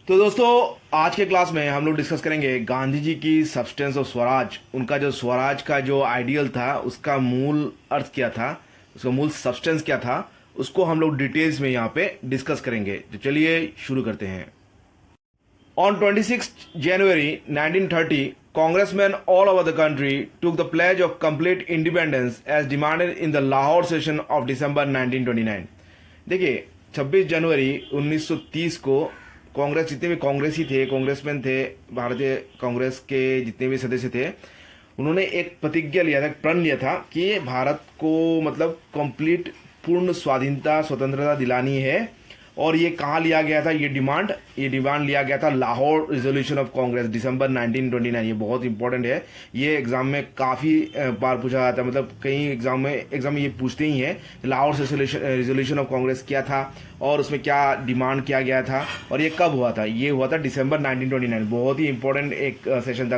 तो दोस्तों, आज के क्लास में हम लोग डिस्कस करेंगे गांधी जी की सब्सटेंस ऑफ स्वराज। उनका जो स्वराज का जो आइडियल था, उसका मूल अर्थ क्या था, उसका मूल सब्सटेंस क्या था, उसको हम लोग डिटेल्स में यहाँ पे डिस्कस करेंगे। तो चलिए शुरू करते हैं। On 26 January 1930, congressmen all over the country took the pledge of complete independence as demanded in the Lahore session of December 1929। देखिए, 26 जनवरी 1930 को कांग्रेस, जितने भी कांग्रेसी थे, कांग्रेसमैन थे, भारतीय कांग्रेस के जितने भी सदस्य थे, उन्होंने एक प्रतिज्ञा लिया था, प्रण लिया था कि भारत को मतलब कंप्लीट पूर्ण स्वाधीनता, स्वतंत्रता दिलानी है। और ये कहाँ लिया गया था, ये डिमांड लिया गया था लाहौर रिजोल्यूशन ऑफ कांग्रेस, दिसंबर 1929। ये बहुत इंपॉर्टेंट है, ये एग्जाम में काफ़ी बार पूछा जाता है, मतलब कई एग्जाम में ये पूछते ही हैं लाहौर रिजोल्यूशन ऑफ कांग्रेस क्या था और उसमें क्या डिमांड किया गया था और ये कब हुआ था। ये हुआ था दिसंबर 1929। बहुत ही इंपॉर्टेंट एक सेशन था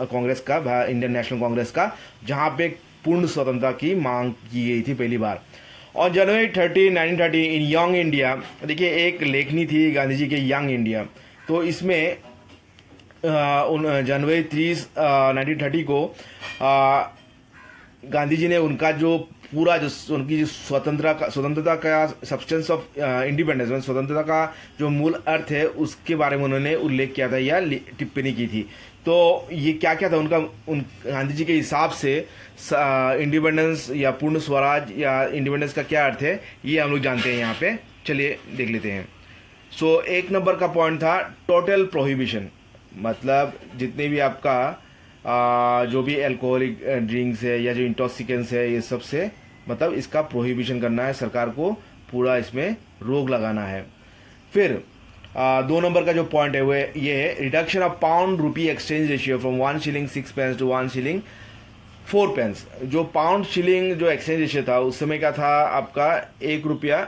कांग्रेस का, इंडियन नेशनल कांग्रेस का, जहाँ पे पूर्ण स्वतंत्रता की मांग की गई थी पहली बार। और जनवरी 30 1930 इन यंग इंडिया, देखिए एक लेखनी थी गांधी जी के यंग इंडिया। तो इसमें जनवरी 30 1930 को गांधी जी ने उनका जो पूरा जो उनकी जो स्वतंत्रता का सब्सटेंस ऑफ इंडिपेंडेंस, स्वतंत्रता का जो मूल अर्थ है, उसके बारे में उन्होंने उल्लेख किया था या टिप्पणी की थी। तो ये क्या क्या था उनका, गांधी जी के हिसाब से इंडिपेंडेंस या पूर्ण स्वराज या इंडिपेंडेंस का क्या अर्थ है, ये हम लोग जानते हैं। यहाँ पे चलिए देख लेते हैं। सो एक नंबर का पॉइंट था टोटल प्रोहिबिशन, मतलब जितने भी आपका जो भी अल्कोहलिक ड्रिंक्स है या जो इंटॉक्सिकेंट्स है, ये सब से मतलब इसका प्रोहिबिशन करना है, सरकार को पूरा इसमें रोक लगाना है। फिर 2 नंबर का जो पॉइंट है वो ये है reduction of pound rupee exchange ratio from 1 shilling 6 pence to 1 shilling 4 pence. जो पाउंड शिलिंग जो एक्सचेंज रेशियो था उस समय का था आपका 1 रुपया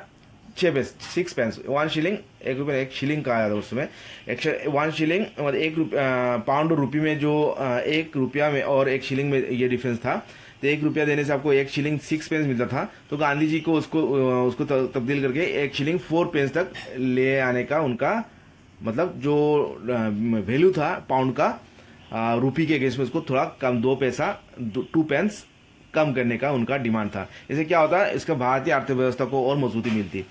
6 पेंस। 1 शिलिंग 1 रुपया 1 शिलिंग कहा जाता उस समय। 1 शिलिंग मतलब 1 रुपया पाउंड और रुपये में जो 1 रुपया में और 1 शिलिंग में ये डिफरेंस था। तो 1 रुपया देने से आपको 1 शिलिंग 6 पेंस मिलता था। तो गांधी जी को उसको तब्दील करके 1 शिलिंग 4 पेंस तक ले आने का उनका मतलब जो वैल्यू था पाउंड का रुपये के अगेंस्ट में उसको थोड़ा कम 2 पैसा 2 पेंस कम करने का उनका डिमांड था। इससे क्या होता है, इसका भारतीय अर्थव्यवस्था को और मजबूती मिलती।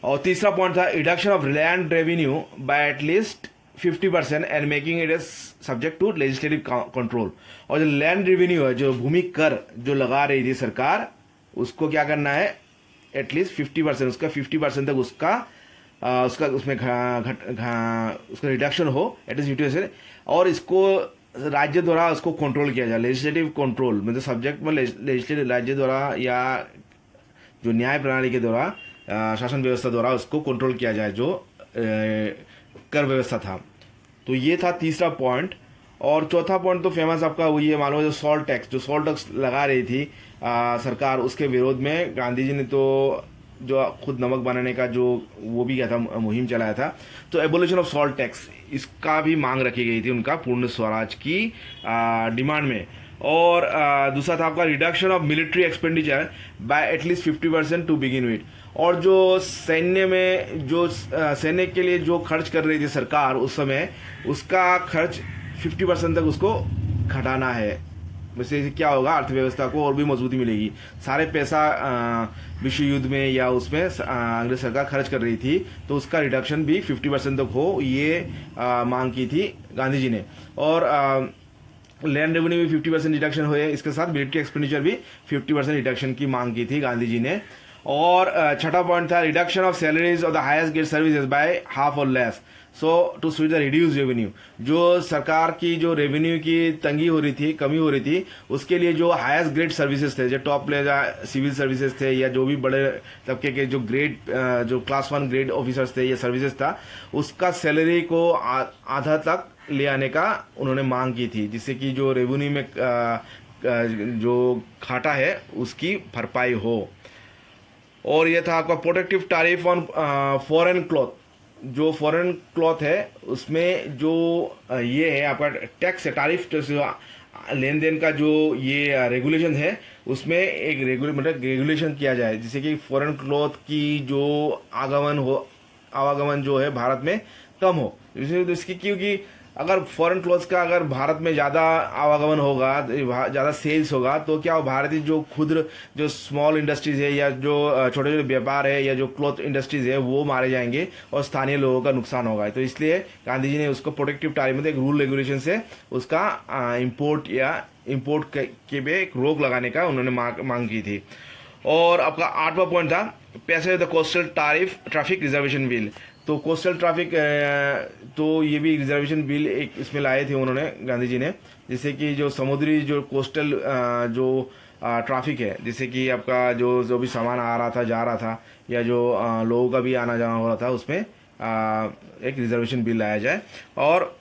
और तीसरा पॉइंट था reduction of land revenue by at least 50% and making it as subject to legislative control. और जो लैंड रेवेन्यू है, जो भूमि कर जो लगा रही थी सरकार, उसको क्या करना है, एटलीस्ट 50%, उसका 50% तक उसका उसमें उसका रिडक्शन हो, एटलीस्ट 50%। और इसको राज्य द्वारा उसको कंट्रोल किया जाए, लेजिस्लेटिव कंट्रोल, मतलब सब्जेक्ट में लेजिस्लेटिव राज्य द्वारा या जो न्याय प्रणाली के द्वारा, शासन व्यवस्था द्वारा उसको कंट्रोल किया जाए, जो कर व्यवस्था था। तो ये था तीसरा पॉइंट। और चौथा पॉइंट तो फेमस आपका वही है, मालूम है, जो सॉल्ट टैक्स लगा रही थी सरकार, उसके विरोध में गांधी जी ने तो जो खुद नमक बनाने का जो वो भी क्या था, मुहिम चलाया था। तो एबोलिशन ऑफ सॉल्ट टैक्स, इसका भी मांग रखी गई थी उनका पूर्ण स्वराज की डिमांड में। और दूसरा था आपका reduction of military expenditure by at least 50% to begin with. और जो सैन्य में जो सैन्य के लिए जो खर्च कर रही थी सरकार उस समय, उसका खर्च 50% तक उसको घटाना है। वैसे क्या होगा, अर्थव्यवस्था को और भी मजबूती मिलेगी। सारे पैसा विश्व युद्ध में या उसमें अंग्रेज सरकार खर्च कर रही थी, तो उसका रिडक्शन भी 50% तक हो, ये मांग की थी गांधी जी ने। और लैंड रेवेन्यू भी 50% रिडक्शन हुए, इसके साथ मिलिट्री एक्सपेंडिचर भी 50% रिडक्शन की मांग की थी गांधी जी ने। और छठा पॉइंट था reduction of salaries of the highest grade services by half और less, so to sweet the reduce revenue. जो सरकार की जो रेवेन्यू की तंगी हो रही थी, कमी हो रही थी, उसके लिए जो हाईएस्ट ग्रेड सर्विसेज थे, जो टॉप लेवल सिविल सर्विसेज थे या जो भी बड़े तबके के जो ग्रेड जो क्लास 1 ग्रेड ऑफिसर्स थे या सर्विसेज था, उसका सैलरी को आधा तक ले आने का उन्होंने मांग की थी, जिससे कि जो रेवेन्यू में जो घाटा है उसकी भरपाई हो। और यह था आपका protective tariff on foreign cloth. जो फॉरेन क्लॉथ है उसमें जो ये है आपका टैक्स टैरिफ, लेन देन का जो ये रेगुलेशन है, उसमें एक रेगुलेशन किया जाए, जिससे कि फॉरेन क्लॉथ की जो आवागमन जो है भारत में कम हो। इसकी क्योंकि अगर फॉरेन क्लोथ्स का अगर भारत में ज़्यादा आवागमन होगा, ज़्यादा सेल्स होगा, तो क्या भारतीय जो खुद जो स्मॉल इंडस्ट्रीज़ है या जो छोटे छोटे व्यापार है या जो क्लॉथ इंडस्ट्रीज़ है वो मारे जाएंगे और स्थानीय लोगों का नुकसान होगा। तो इसलिए गांधी जी ने उसको प्रोटेक्टिव टैरिफ मतलब एक रूल रेगुलेशन से उसका इम्पोर्ट के पे एक रोक लगाने का उन्होंने मांग की थी। और आपका 8वां पॉइंट था passage the coastal traffic reservation bill. तो कोस्टल ट्रैफिक तो ये भी रिजर्वेशन बिल एक इसमें लाए थे उन्होंने गांधी जी ने, जिससे कि जो समुद्री जो कोस्टल जो ट्रैफिक है, जैसे कि आपका जो भी सामान आ रहा था जा रहा था या जो लोगों का भी आना जाना हो रहा था उसमें एक रिजर्वेशन बिल लाया जाए। और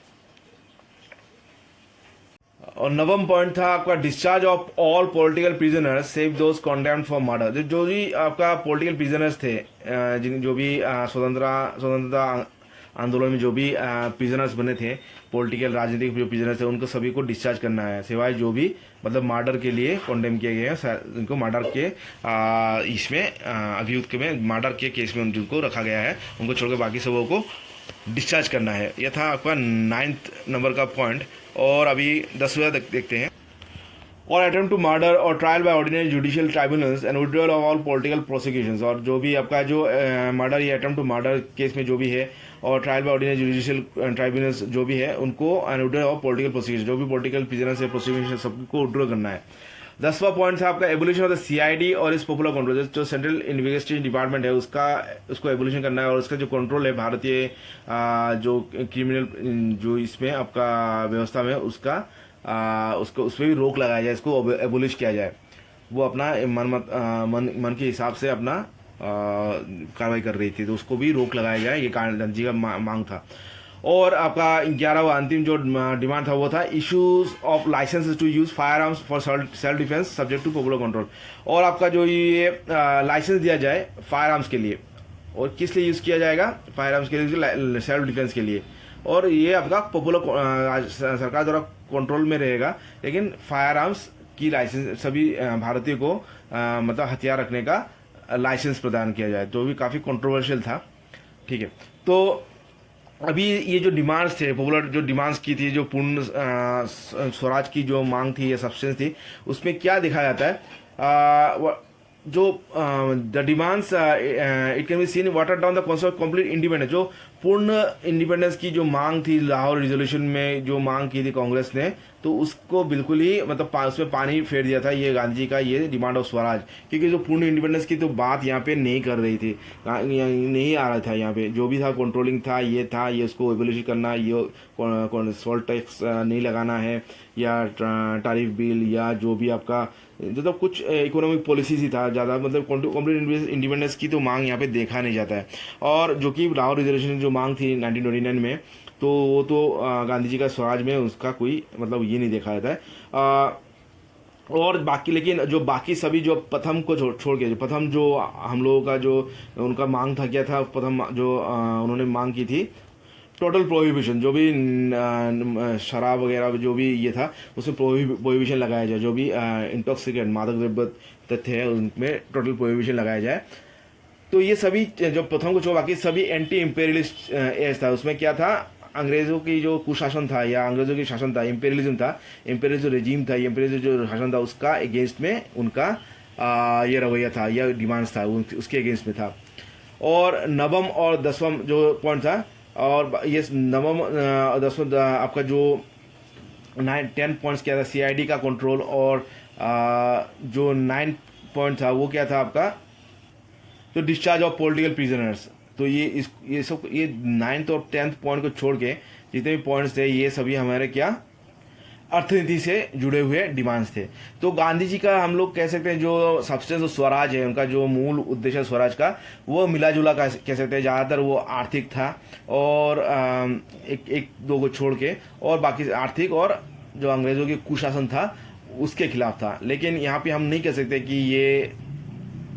9वां पॉइंट था आपका discharge of all political prisoners save those condemned for murder. जो भी आपका पॉलिटिकल प्रिजनर्स थे, जो भी स्वतंत्रता आंदोलन में जो भी प्रिजनर्स बने थे, पॉलिटिकल राजनीतिक जो प्रिजनर्स थे, उनको सभी को डिस्चार्ज करना है, सिवाय जो भी मतलब मर्डर के लिए कॉन्डेम किए गए हैं, उनको मर्डर के इसमें अभियुक्त में मर्डर के केस में जिनको रखा गया है उनको छोड़कर बाकी सबों को डिस्चार्ज करना है। यह था आपका 9th नंबर का पॉइंट। और अभी 10वां देखते हैं। और अटेम्प्ट टू मर्डर और trial by ordinary judicial tribunals and withdrawal of all political prosecutions. और जो भी आपका जो मर्डर या अटेम्प्ट टू मर्डर केस में जो भी है और trial by ordinary judicial tribunals जो भी है उनको and withdrawal of political prosecution, जो भी पॉलिटिकल प्रिजनर्स है प्रोसिक्यूशन सबको विड्रॉ करना है। 10वां पॉइंट था आपका एबोलिशन ऑफ द सीआईडी और इस पॉपुलर कंट्रोल, जो सेंट्रल इन्वेस्टिगेशन डिपार्टमेंट है उसको एबोलिशन करना है और उसका जो कंट्रोल है भारतीय जो क्रिमिनल जो इसमें आपका व्यवस्था में उसको उसमें भी रोक लगाया जाए, इसको एबोलिश किया जाए। वो अपना मन के हिसाब से अपना कार्रवाई कर रही थी, तो उसको भी रोक लगाया जाए, ये गांधी जी का मांग था। और आपका 11वां अंतिम जो डिमांड था वो था issues of licenses to use firearms for self defence subject to popular control. और आपका जो ये लाइसेंस दिया जाए फायर आर्म्स के लिए, और किस लिए यूज़ किया जाएगा, फायर आर्म्स के लिए, सेल्फ डिफेंस के लिए। और ये आपका पॉपुलर सरकार द्वारा कंट्रोल में रहेगा, लेकिन फायर आर्म्स की लाइसेंस सभी भारतीयों को मतलब हथियार रखने का लाइसेंस प्रदान किया जाए, तो भी काफ़ी कंट्रोवर्शियल था। ठीक है, तो अभी ये जो डिमांड्स थे, पॉपुलर जो डिमांड्स की थी, जो पूर्ण स्वराज की जो मांग थी या सब्सटेंस थी, उसमें क्या देखा जाता है, जो the demands it can be seen water down the concept of complete independence. जो पूर्ण इंडिपेंडेंस की जो मांग थी लाहौर रिजोल्यूशन में जो मांग की थी कांग्रेस ने, तो उसको बिल्कुल ही मतलब उसमें पानी फेर दिया था ये गांधी जी का ये डिमांड ऑफ स्वराज, क्योंकि जो पूर्ण इंडिपेंडेंस की तो बात यहाँ पे नहीं कर रही थी, नहीं आ रहा था यहाँ पे, जो भी था कंट्रोलिंग था, ये उसको एबोलिश करना, ये सॉल्ट टैक्स नहीं लगाना है, या टैरिफ बिल, या जो भी आपका तो कुछ इकोनॉमिक पॉलिसीज ही था ज़्यादा, मतलब कंप्लीट इंडिपेंडेंस की तो मांग यहाँ पे देखा नहीं जाता है। और जो कि लाहौर रिजर्वेशन जो मांग थी 1929 में, तो वो तो गांधी जी का स्वराज में उसका कोई मतलब ये नहीं देखा जाता है। और बाकी लेकिन जो बाकी सभी जो प्रथम को छोड़ के, जो प्रथम जो हम लोगों का जो उनका मांग था, क्या था प्रथम जो उन्होंने मांग की थी टोटल प्रोहिबिशन, जो भी शराब वगैरह जो भी ये था उसमें प्रोहिबिशन लगाया जाए, जो भी इंटॉक्सिकेंट मादक द्रव्य तथ्य है उनमें टोटल प्रोहिबिशन लगाया जाए। तो ये सभी जो प्रथम को छोड़ बाकी सभी एंटी इम्पेरियलिस्ट एज था, उसमें क्या था, अंग्रेजों की जो कुशासन था या अंग्रेजों की शासन था, इम्पेरियलिज्म था, इम्पेरियल जो रेजिम था, इम्पेरियल जो शासन था, उसका अगेंस्ट में उनका ये रवैया था, यह डिमांड्स था उसके अगेंस्ट में था। और 9वां और 10वां जो पॉइंट था, और ये 9वां 10वां आपका जो 10 पॉइंट्स क्या था, सीआईडी का कंट्रोल, और जो 9 पॉइंट था वो क्या था आपका, तो डिस्चार्ज ऑफ पॉलिटिकल प्रिजनर्स। तो ये सब ये 9th और 10th पॉइंट को छोड़ के जितने भी पॉइंट्स थे ये सभी हमारे क्या अर्थनीति से जुड़े हुए डिमांड्स थे। तो गांधी जी का हम लोग कह सकते हैं जो सब्सटेंस ऑफ स्वराज है, उनका जो मूल उद्देश्य स्वराज का, वो मिला जुला कह सकते हैं, ज़्यादातर वो आर्थिक था, और एक दो को छोड़ के, और बाकी आर्थिक और जो अंग्रेजों की कुशासन था उसके खिलाफ था। लेकिन यहाँ पे हम नहीं कह सकते कि ये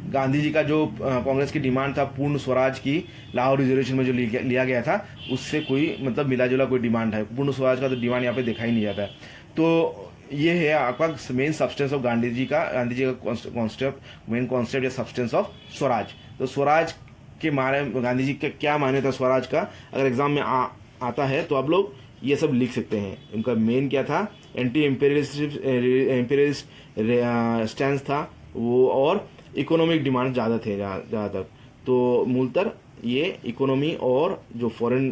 गांधी जी का जो कांग्रेस की डिमांड था पूर्ण स्वराज की लाहौर रिजर्वेशन में जो लिया गया था, उससे कोई मतलब मिला जुला कोई डिमांड है, पूर्ण स्वराज का तो डिमांड यहाँ पे देखा ही नहीं जाता है। तो ये है आपका main substance of Gandhi ji का कॉन्सेप्ट, मेन कॉन्सेप्ट या सब्सटेंस ऑफ स्वराज। तो स्वराज के मारे गांधी जी का क्या माने था स्वराज का, अगर एग्जाम में आता है तो आप लोग ये सब लिख सकते हैं। उनका मेन क्या था, एंटी इम्पेरियलिस्ट स्टैंड था वो, और इकोनॉमिक डिमांड ज़्यादा थे ज़्यादातर। तो मूलतः ये इकोनॉमी और जो फॉरेन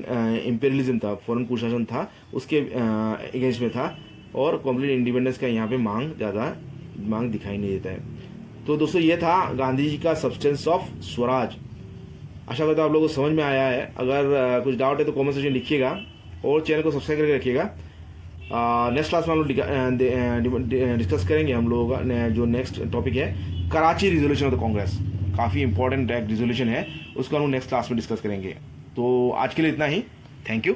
इम्पेरियलिज्म था, फॉरेन कुशासन था, उसके अगेंस्ट में था, और कंप्लीट इंडिपेंडेंस का यहाँ पे ज़्यादा मांग दिखाई नहीं देता है। तो दोस्तों ये था गांधी जी का सब्सटेंस ऑफ स्वराज। आशा करता हूँ आप लोगों को समझ में आया है। अगर कुछ डाउट है तो कमेंट सेक्शन लिखिएगा और चैनल को सब्सक्राइब करके रखिएगा। नेक्स्ट क्लास में हम लोग डिस्कस करेंगे हम लोगों का जो नेक्स्ट टॉपिक है, Karachi resolution of the Congress. काफ़ी इंपॉर्टेंट एक रिजोल्यूशन है, उसको हम लोग नेक्स्ट क्लास में डिस्कस करेंगे। तो आज के लिए इतना ही। Thank you.